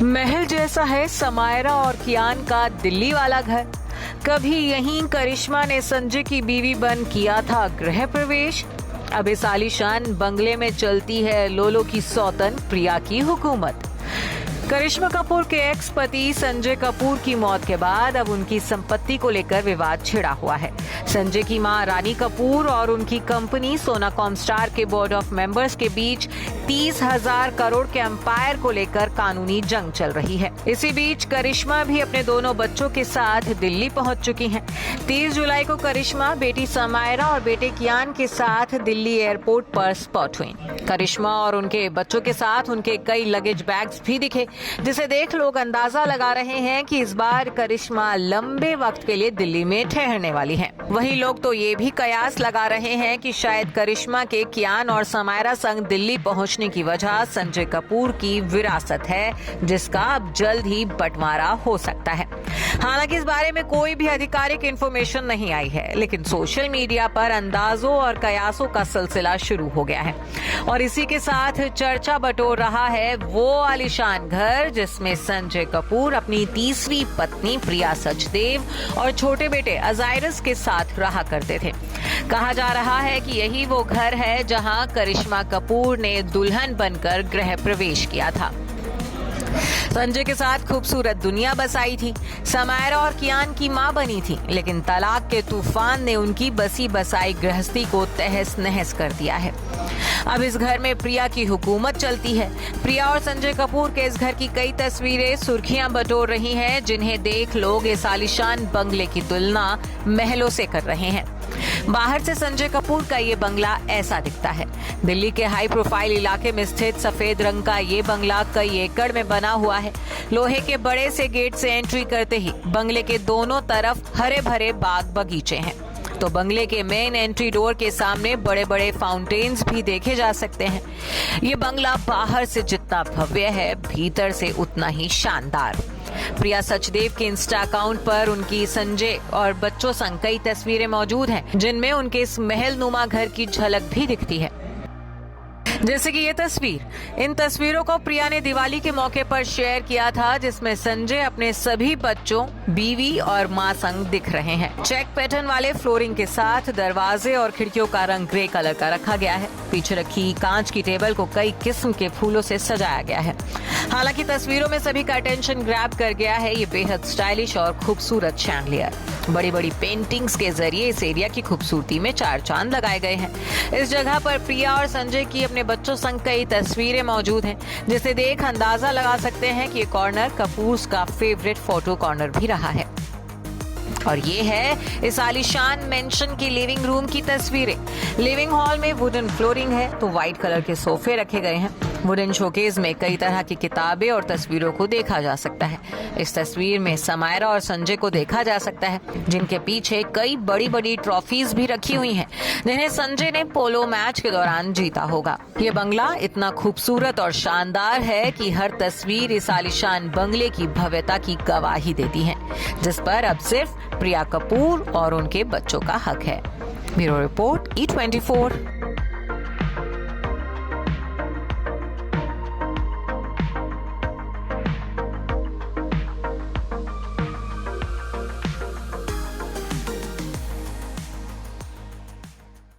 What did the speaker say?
महल जैसा है समायरा और कियान का दिल्ली वाला घर। कभी यहीं करिश्मा ने संजय की बीवी बन किया था गृह प्रवेश। अब इस आलीशान बंगले में चलती है लोलो की सौतन प्रिया की हुकूमत। करिश्मा कपूर के एक्स पति संजय कपूर की मौत के बाद अब उनकी संपत्ति को लेकर विवाद छिड़ा हुआ है। संजय की मां रानी कपूर और उनकी कंपनी सोनाकॉम स्टार के बोर्ड ऑफ मेंबर्स के बीच 30,000 करोड़ के एम्पायर को लेकर कानूनी जंग चल रही है। इसी बीच करिश्मा भी अपने दोनों बच्चों के साथ दिल्ली पहुंच चुकी हैं। 30 जुलाई को करिश्मा बेटी समायरा और बेटे कियान के साथ दिल्ली एयरपोर्ट पर स्पॉट हुई। करिश्मा और उनके बच्चों के साथ उनके कई लगेज बैग्स भी दिखे, जिसे देख लोग अंदाजा लगा रहे हैं कि इस बार करिश्मा लंबे वक्त के लिए दिल्ली में ठहरने वाली हैं। वहीं लोग तो ये भी कयास लगा रहे हैं कि शायद करिश्मा के कियान और समायरा संग दिल्ली पहुंचने की वजह संजय कपूर की विरासत है, जिसका अब जल्द ही बंटवारा हो सकता है। हालांकि इस बारे में कोई भी आधिकारिक इंफॉर्मेशन नहीं आई है, लेकिन सोशल मीडिया पर अंदाजों और कयासों का सिलसिला शुरू हो गया है और इसी के साथ चर्चा बटोर रहा है वो आलीशान घर जिसमें संजय कपूर अपनी तीसरी पत्नी प्रिया सचदेव और छोटे बेटे अजायरस के साथ रहा करते थे। कहा जा रहा है कि यही वो घर है जहां करिश्मा कपूर ने दुल्हन बनकर गृह प्रवेश किया था। संजय के साथ खूबसूरत दुनिया बसाई थी, समायरा और कियान की मां बनी थी, लेकिन तलाक के तूफान ने उनकी बसी बसाई गृहस्थी को तहस नहस कर दिया है। अब इस घर में प्रिया की हुकूमत चलती है। प्रिया और संजय कपूर के इस घर की कई तस्वीरें सुर्खियां बटोर रही हैं, जिन्हें देख लोग इस आलीशान बंगले की तुलना महलों से कर रहे हैं। बाहर से संजय कपूर का ये बंगला ऐसा दिखता है। दिल्ली के हाई प्रोफाइल इलाके में स्थित सफेद रंग का ये बंगला कई एकड़ में बना हुआ है। लोहे के बड़े से गेट से एंट्री करते ही बंगले के दोनों तरफ हरे भरे बाग बगीचे हैं। तो बंगले के मेन एंट्री डोर के सामने बड़े बड़े फाउंटेन्स भी देखे जा सकते हैं। ये बंगला बाहर से जितना भव्य है, भीतर से उतना ही शानदार। प्रिया सचदेव के इंस्टा अकाउंट पर उनकी संजय और बच्चों संग कई तस्वीरें मौजूद हैं, जिनमें उनके इस महल नुमा घर की झलक भी दिखती है। जैसे कि ये तस्वीर। इन तस्वीरों को प्रिया ने दिवाली के मौके पर शेयर किया था, जिसमें संजय अपने सभी बच्चों, बीवी और मां संग दिख रहे हैं। चेक पैटर्न वाले फ्लोरिंग के साथ दरवाजे और खिड़कियों का रंग ग्रे कलर का रखा गया है। पीछे रखी कांच की टेबल को कई किस्म के फूलों से सजाया गया है। हालांकि तस्वीरों में सभी का अटेंशन ग्रैब कर गया है ये बेहद स्टाइलिश और खूबसूरत शैंडलियर। बड़ी बड़ी पेंटिंग्स के जरिए इस एरिया की खूबसूरती में चार चांद लगाए गए हैं। इस जगह पर प्रिया और संजय की अपने बच्चों संग कई तस्वीरें मौजूद हैं, जिसे देख अंदाजा लगा सकते हैं कि ये कॉर्नर कपूर्स का फेवरेट फोटो कॉर्नर भी रहा है। और ये है इस आलीशान मेंशन की लिविंग रूम की तस्वीरें। लिविंग हॉल में वुडन फ्लोरिंग है, तो व्हाइट कलर के सोफे रखे गए हैं। वुडन शोकेस में कई तरह की किताबें और तस्वीरों को देखा जा सकता है। इस तस्वीर में समायरा और संजय को देखा जा सकता है, जिनके पीछे कई बड़ी बड़ी ट्रॉफीज भी रखी हुई हैं, जिन्हें संजय ने पोलो मैच के दौरान जीता होगा। ये बंगला इतना खूबसूरत और शानदार है कि हर तस्वीर इस आलीशान बंगले की भव्यता की गवाही देती है, जिस पर अब सिर्फ प्रिया कपूर और उनके बच्चों का हक है। Bureau report E24।